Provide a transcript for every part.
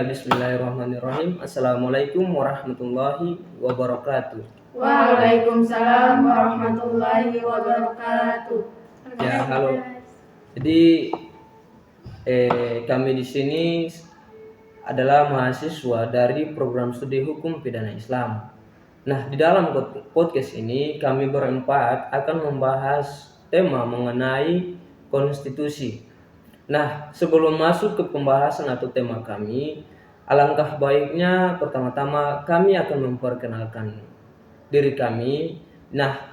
Ya, bismillahirrahmanirrahim. Assalamualaikum warahmatullahi wabarakatuh. Waalaikumsalam warahmatullahi wabarakatuh. Ya, halo. Jadi kami di sini adalah mahasiswa dari program studi hukum pidana Islam. Nah, di dalam podcast ini kami berempat akan membahas tema mengenai konstitusi. Nah, sebelum masuk ke pembahasan atau tema kami, alangkah baiknya pertama-tama kami akan memperkenalkan diri kami. Nah,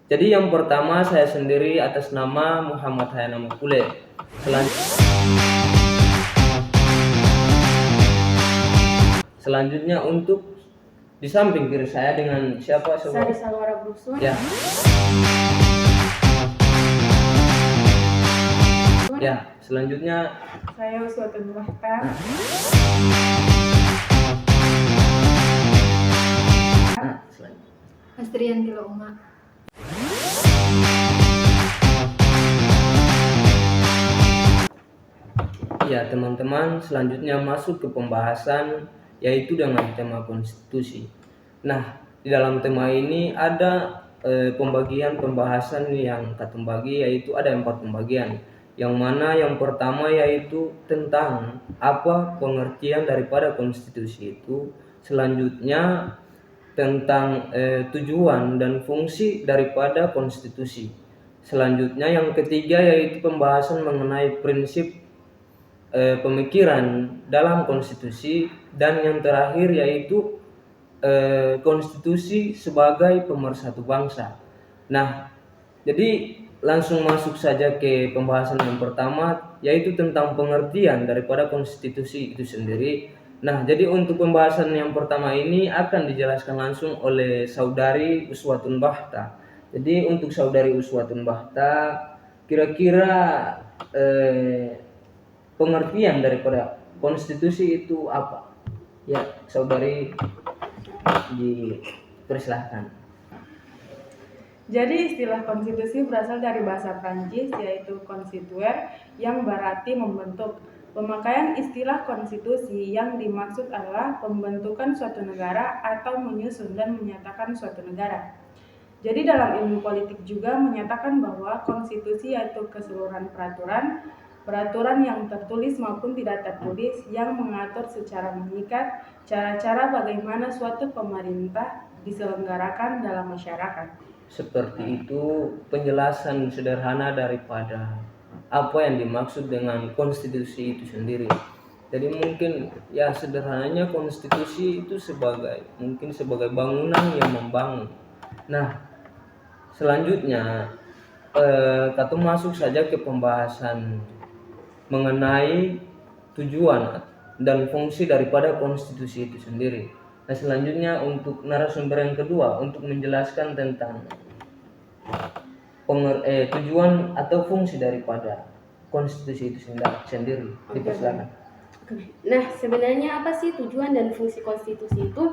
jadi yang pertama saya sendiri atas nama Muhammad Hayana Mukule. Selanjutnya untuk di samping kiri saya dengan siapa? Sari Salwara Brusun. Ya. Ya, selanjutnya Saya Uswatun Bahtar. Astrian Kilo Uma. Ya, teman-teman, selanjutnya masuk ke pembahasan yaitu dengan tema konstitusi. Nah, di dalam tema ini ada pembagian pembahasan yang katong bagi, yaitu ada 4 pembagian. Yang mana yang pertama yaitu tentang apa pengertian daripada konstitusi itu. Selanjutnya tentang tujuan dan fungsi daripada konstitusi. Selanjutnya yang ketiga yaitu pembahasan mengenai prinsip pemikiran dalam konstitusi, dan yang terakhir yaitu konstitusi sebagai pemersatu bangsa. Nah, jadi langsung masuk saja ke pembahasan yang pertama yaitu tentang pengertian daripada konstitusi itu sendiri. Nah, jadi untuk pembahasan yang pertama ini akan dijelaskan langsung oleh Saudari Uswatun Bahta. Jadi untuk Saudari Uswatun Bahta, kira-kira pengertian daripada konstitusi itu apa? Ya, Saudari dipersilahkan. Jadi istilah konstitusi berasal dari bahasa Prancis yaitu constituer yang berarti membentuk. Pemakaian istilah konstitusi yang dimaksud adalah pembentukan suatu negara atau menyusun dan menyatakan suatu negara. Jadi dalam ilmu politik juga menyatakan bahwa konstitusi yaitu keseluruhan peraturan yang tertulis maupun tidak tertulis yang mengatur secara mengikat cara-cara bagaimana suatu pemerintah diselenggarakan dalam masyarakat. Seperti itu penjelasan sederhana daripada apa yang dimaksud dengan konstitusi itu sendiri. Jadi mungkin ya sederhananya konstitusi itu sebagai bangunan yang membangun. Nah, selanjutnya kita masuk saja ke pembahasan mengenai tujuan dan fungsi daripada konstitusi itu sendiri. Nah, selanjutnya untuk narasumber yang kedua untuk menjelaskan tentang tujuan atau fungsi daripada konstitusi itu sendiri. Dipersilakan. Nah, sebenarnya apa sih tujuan dan fungsi konstitusi itu?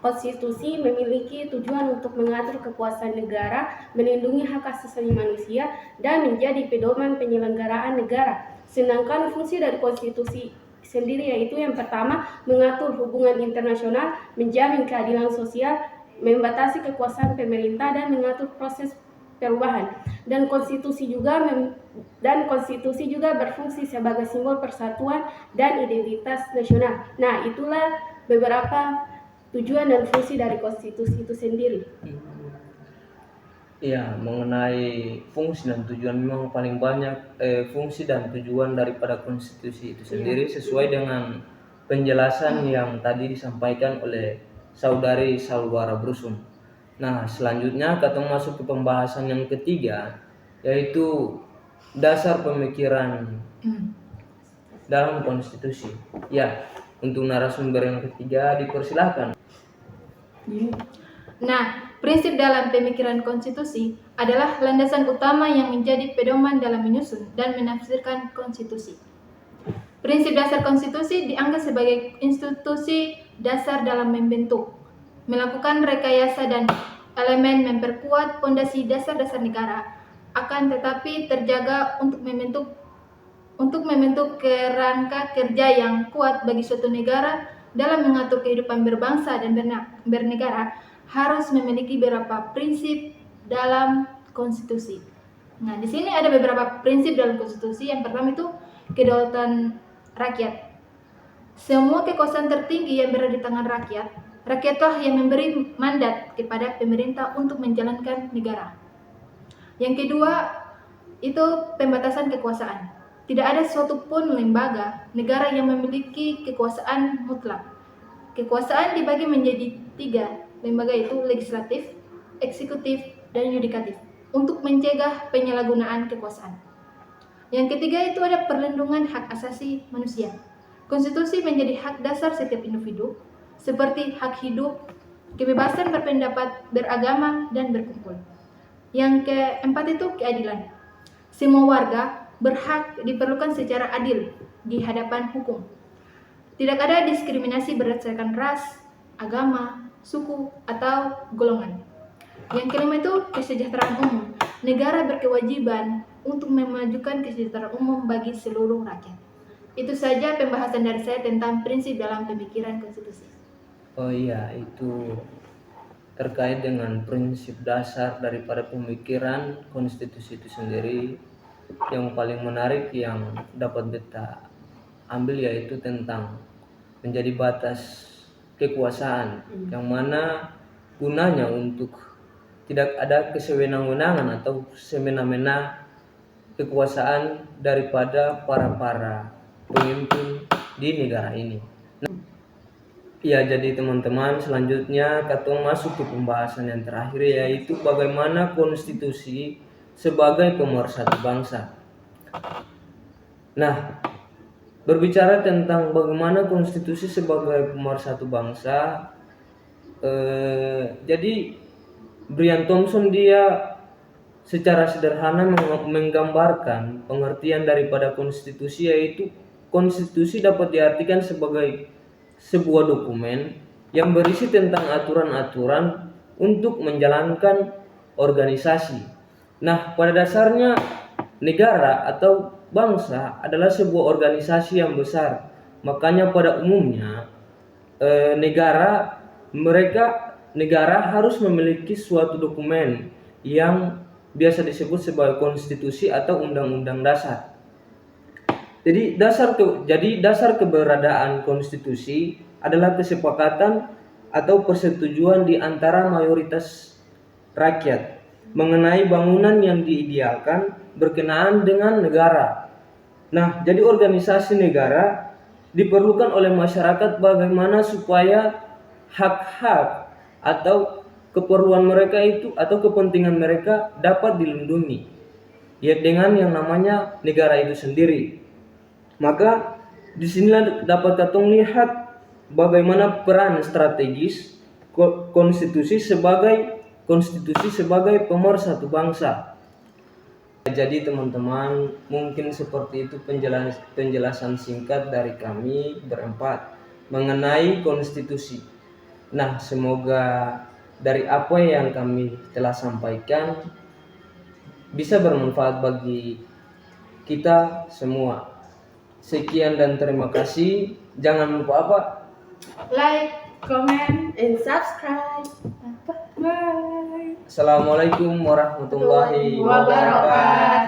Konstitusi memiliki tujuan untuk mengatur kekuasaan negara, melindungi hak asasi manusia, dan menjadi pedoman penyelenggaraan negara. Sedangkan fungsi dari konstitusi sendiri yaitu yang pertama, mengatur hubungan internasional, menjamin keadilan sosial, membatasi kekuasaan pemerintah, dan mengatur proses perubahan. Dan konstitusi juga berfungsi sebagai simbol persatuan dan identitas nasional. Nah, itulah beberapa tujuan dan fungsi dari konstitusi itu sendiri. Ya, mengenai fungsi dan tujuan memang paling banyak fungsi dan tujuan daripada konstitusi itu sendiri sesuai dengan penjelasan yang tadi disampaikan oleh Saudari Salwara Brusun. Nah, selanjutnya kita masuk ke pembahasan yang ketiga yaitu dasar pemikiran dalam konstitusi. Ya, untuk narasumber yang ketiga dipersilahkan. Nah, prinsip dalam pemikiran konstitusi adalah landasan utama yang menjadi pedoman dalam menyusun dan menafsirkan konstitusi. Prinsip dasar konstitusi dianggap sebagai institusi dasar dalam membentuk, melakukan rekayasa dan elemen memperkuat fondasi dasar-dasar negara, akan tetapi terjaga untuk membentuk untuk membentuk kerangka kerja yang kuat bagi suatu negara dalam mengatur kehidupan berbangsa dan bernegara harus memiliki beberapa prinsip dalam konstitusi. Nah, di sini ada beberapa prinsip dalam konstitusi. Yang pertama itu kedaulatan rakyat. Semua kekuasaan tertinggi yang berada di tangan rakyat, rakyatlah yang memberi mandat kepada pemerintah untuk menjalankan negara. Yang kedua, itu pembatasan kekuasaan. Tidak ada suatu pun lembaga negara yang memiliki kekuasaan mutlak. Kekuasaan dibagi menjadi 3 lembaga, yaitu legislatif, eksekutif, dan yudikatif, untuk mencegah penyalahgunaan kekuasaan. Yang ketiga itu ada perlindungan hak asasi manusia. Konstitusi menjadi hak dasar setiap individu, seperti hak hidup, kebebasan berpendapat, beragama, dan berkumpul. Yang keempat itu keadilan. Semua warga berhak diperlukan secara adil di hadapan hukum. Tidak ada diskriminasi berdasarkan ras, agama, suku, atau golongan. Yang kelima itu kesejahteraan umum. Negara berkewajiban untuk memajukan kesejahteraan umum bagi seluruh rakyat. Itu saja pembahasan dari saya tentang prinsip dalam pemikiran konstitusi. Oh iya, itu terkait dengan prinsip dasar daripada pemikiran konstitusi itu sendiri. Yang paling menarik yang dapat kita ambil yaitu tentang menjadi batas kekuasaan, yang mana gunanya untuk tidak ada kesewenang-wenangan atau semena-mena kekuasaan daripada para pemimpin di negara ini. Ya, jadi teman-teman, selanjutnya kita masuk ke pembahasan yang terakhir, yaitu bagaimana konstitusi sebagai pemersatu bangsa. Nah, berbicara tentang bagaimana konstitusi sebagai pemersatu bangsa, jadi Brian Thompson dia secara sederhana menggambarkan pengertian daripada konstitusi, yaitu konstitusi dapat diartikan sebagai sebuah dokumen yang berisi tentang aturan-aturan untuk menjalankan organisasi. Nah, pada dasarnya negara atau bangsa adalah sebuah organisasi yang besar. Makanya pada umumnya negara harus memiliki suatu dokumen yang biasa disebut sebagai konstitusi atau undang-undang dasar. Jadi dasar keberadaan konstitusi adalah kesepakatan atau persetujuan di antara mayoritas rakyat mengenai bangunan yang diidealkan berkenaan dengan negara. Nah, jadi organisasi negara diperlukan oleh masyarakat bagaimana supaya hak-hak atau keperluan mereka itu atau kepentingan mereka dapat dilindungi, ya, dengan yang namanya negara itu sendiri. Maka disinilah dapat kita lihat bagaimana peran strategis konstitusi sebagai pemersatu bangsa. Jadi teman-teman, mungkin seperti itu penjelasan singkat dari kami berempat mengenai konstitusi. Nah, semoga dari apa yang kami telah sampaikan bisa bermanfaat bagi kita semua. Sekian dan terima kasih. Jangan lupa apa? Like, comment, And subscribe. bye. Assalamualaikum warahmatullahi wabarakatuh.